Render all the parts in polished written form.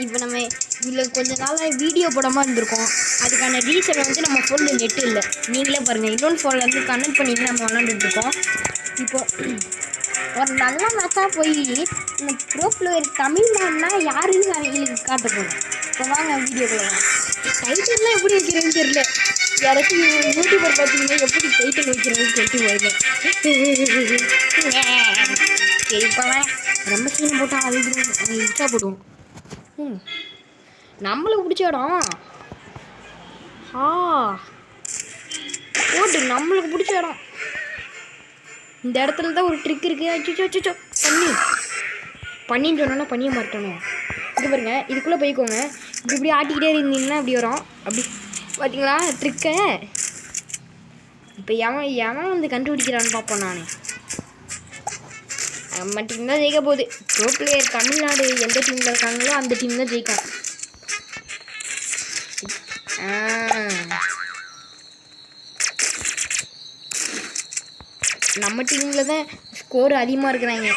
இப்போ நம்ம இதில் கொஞ்ச நாளாக வீடியோ போடாமல் இருந்திருக்கோம். அதுக்கான ரீசன் வந்து நம்ம ஃபோனில் நெட்டு இல்லை. நீங்களே பாருங்கள், இன்னொன்று ஃபோனில் வந்து கனெக்ட் பண்ணிட்டு நம்ம விளாண்டுட்ருக்கோம். இப்போது ஒரு நல்ல மேட்சாக போய் இந்த ப்ரோ பிளேயர் தமிழ்நாடுனா யாருன்னு அவங்களுக்கு காட்ட போகிறோம். இப்போ வாங்க வீடியோக்குள்ள. டைட்டில்லாம் எப்படி வைக்கிறதுன்னு தெரியல. யாராச்சும் யூடியூபர் பார்த்தீங்கன்னா எப்படி டைட்டில் வைக்கிறதுன்னு சொல்லிட்டு வருது. சரி இப்போ ரொம்ப சீன் போட்டால் அது இன்ஸ்டா போடுவோம். நம்மளுக்கு பிடிச்ச இடம் போட்டு நம்மளுக்கு பிடிச்ச இடம். இந்த இடத்துல தான் ஒரு ட்ரிக் இருக்குது. அச்சோ பண்ணின்னு சொன்னோன்னா பண்ணிய மாட்டணும். இது பாருங்க, இதுக்குள்ளே போய்க்கோங்க. இப்படி ஆட்டிக்கிட்டே இருந்தீங்கன்னா அப்படி வரும். அப்படி பார்த்தீங்களா ட்ரிக்கை? இப்போ எவன் வந்து கண்டுபிடிக்கிறான்னு பார்ப்போம். நம்ம டீம் தான் ஜெயிக்க போகுது. ப்ரோ பிளேயர் தமிழ்நாடு எந்த டீமில் இருக்காங்களோ அந்த டீம் தான் ஜெயிக்கும். நம்ம டீமில் தான் ஸ்கோர் அதிகமாக இருக்கிறாங்க.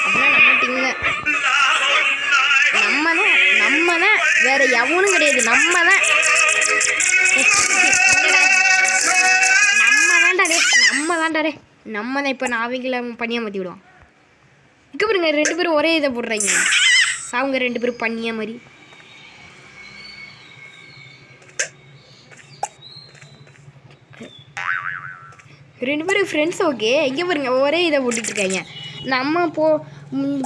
அப்படின்னா நம்ம டீமில் நம்ம தான் வேறு எவனும் கிடையாது. நம்ம தான்டாரே நம்ம தான். இப்போ நான் அவங்கள பண்ணியாக மாற்றி விடுவோம். இங்கே பாருங்க, 2 பேரும் ஒரே இதை போடுறாங்க. அவங்க 2 பேரும் பண்ணியா மாதிரி. ரெண்டு பேரும் ஃப்ரெண்ட்ஸ். ஓகே, இங்கே பாருங்க ஒரே இதை போட்டுட்ருக்காங்க. நம்ம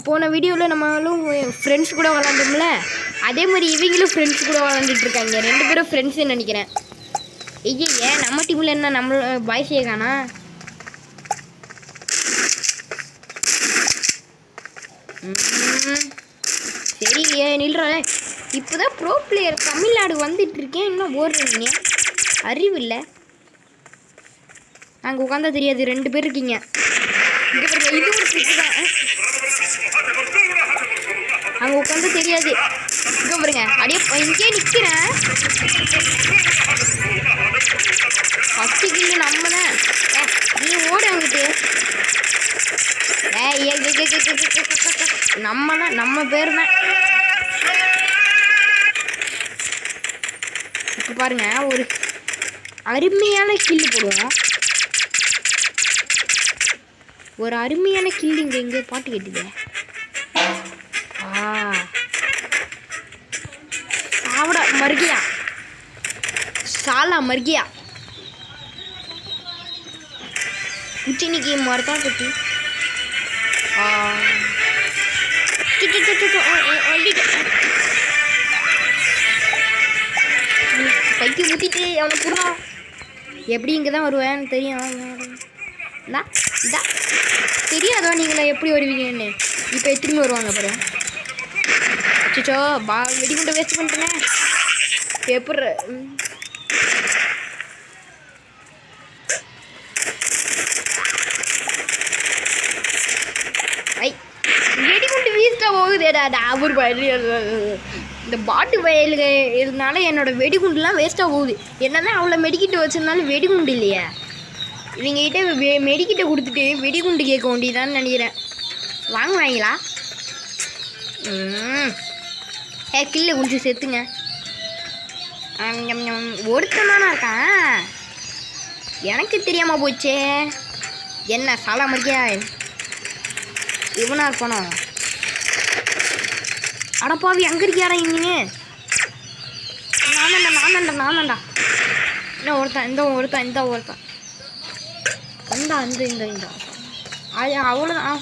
போன வீடியோவில் நம்மளும் ஃப்ரெண்ட்ஸ் கூட விளாண்டோம்ல, அதே மாதிரி இவங்களும் ஃப்ரெண்ட்ஸ் கூட விளாண்டுட்ருக்காங்க. 2 பேரும் ஃப்ரெண்ட்ஸுன்னு நினைக்கிறேன். ஐயே, நம்ம டீமில் என்ன நம்ம பாய்ஸே காணா? சரி நில்ற. இப்போதான் ப்ரோ பிளேயர் தமிழ்நாடு வந்துட்டு இருக்கேன், இன்னும் ஓடுறீங்க. அறிவு இல்லை. அங்கே உட்காந்தா தெரியாது. 2 பேர் இருக்கீங்க. இது ஒரு ட்ரிக் தான். அங்கே உட்காந்தா தெரியாது. இங்கே பாருங்க, அப்படியே இங்கே நிற்கிறேன். ஃபஸ்ட்டு கில்லு நம்ம தான். நீ ஓடு அங்கிட்டு. நம்ம பேர் தான். இப்போ பாருங்க, ஒரு அருமையான கில்லு போடுவோம். ஒரு அருமையான கில்லு. இங்கே பாட்டு கேட்டுது. சாவடா மர்கியா, சாலா மர்கியா. உச்சினிக்கு மரத்தான் கட்டி கைக்கு ஊற்றிட்டு அவனை புறான். எப்படி இங்கே தான் வருவேன்னு தெரியும். தெரியாதோ நீங்களா எப்படி வருவீங்கன்னு? இப்போ திரும்பி வருவாங்க பாரு. அச்சோ, வெடிகுண்டை வேஸ்ட் பண்ணிட்டேனே. பேப்பர் வெடிகுண்டு வேஸ்ட்டாக போகுதேடா. ஒரு இந்த பாட்டு வயலுங்க இருந்தாலும் என்னோட வெடிகுண்டுலாம் வேஸ்ட்டாக போகுது. என்னதான் அவ்வளோ மெடிக்கிட்டு வச்சிருந்தாலும் வெடிகுண்டு இல்லையா? இவங்ககிட்ட மெடிக்கிட்ட கொடுத்துட்டு வெடிகுண்டு கேட்க வேண்டியதான்னு நினைக்கிறேன். வாங்குவாங்களா? கில்ல கொஞ்சம் செத்துங்க. ஒருத்தனானா இருக்கான், எனக்கு தெரியாமல் போச்சே. என்ன சாலா மரியா இவனா இருப்பானோ? அடப்பாவி, அங்கே இருக்கியாரா இங்கே? நானண்டா. இன்னும் ஒருத்தன், இந்த ஒருத்தன் வந்தா. இந்த அவ்வளோதான்.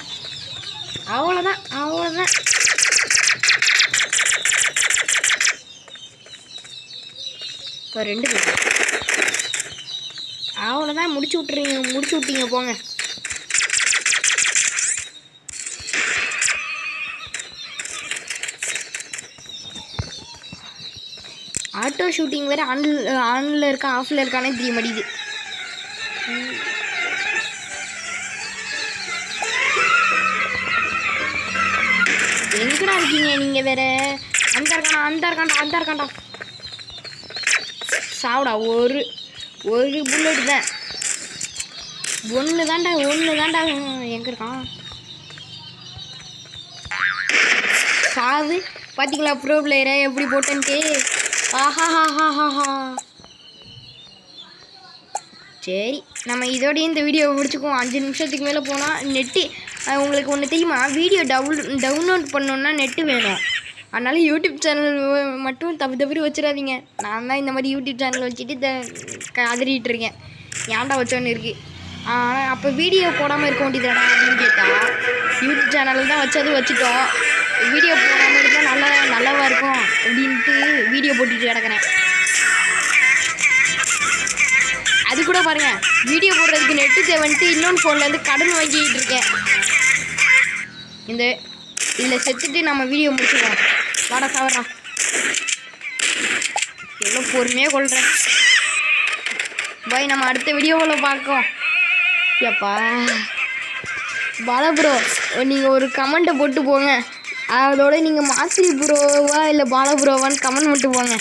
இப்போ 2 பேர் அவ்வளோதான். முடிச்சு விட்டீங்க போங்க. ஆட்டோ ஷூட்டிங் வேறு ஆனில் இருக்கா ஆஃபில் இருக்கானே தெரிய மாட்டேங்குது. எங்கடா இருக்கீங்க நீங்கள் வேற? அந்த இருக்காண்டா. சாவுடா. ஒரு புல்லட் தான். ஒன்று தாண்டா. எங்கே இருக்கான்? சாவு. பார்த்தீங்களா ப்ரோ பிளேயரை எப்படி போட்டேன்ட்டு? ஆஹாஹாஹாஹா. சரி, நம்ம இதோடய இந்த வீடியோவை முடிச்சுக்குவோம். 5 நிமிஷத்துக்கு மேலே போனால் நெட்டு உங்களுக்கு ஒன்று தெரியுமா? வீடியோ டவுன்லோட் பண்ணோன்னா நெட்டு வேணும். அதனால் யூடியூப் சேனல் மட்டும் தவறி வச்சிடாதீங்க. நான் தான் இந்த மாதிரி யூடியூப் சேனல் வச்சுட்டு கதறிட்டு இருக்கேன். ஏன்டா வச்சோன்னு இருக்குது. ஆனால் அப்போ வீடியோ போடாமல் இருக்க வேண்டியதுடா அப்படின்னு கேட்டால், யூடியூப் சேனலில் தான் வச்சுட்டோம். வீடியோ போடாமல் இருந்தால் நல்லாவா இருக்கும் அப்படின்ட்டு வீடியோ போட்டுட்டு கிடக்கிறேன். அது கூட பாருங்கள், வீடியோ போடுறதுக்கு நெட்டு தேவைன்ட்டு இன்னொன்று ஃபோன்லேருந்து கடன் வாங்கிட்டு இருக்கேன். இதில் செத்துட்டு நம்ம வீடியோ முடிச்சுக்கலாம். வாடா சாவரா, எவ்வளோ பொறுமையாக கொள்கிறேன். பாய், நம்ம அடுத்த வீடியோவில் பார்க்கோம். எப்பா பாலா ப்ரோ, நீங்கள் ஒரு கமெண்ட்டை போட்டு போங்க. அதோட நீங்கள் மாஸ்டர் ப்ரோவா இல்லை பாலா ப்ரோவான்னு கமெண்ட் மட்டும் போங்க.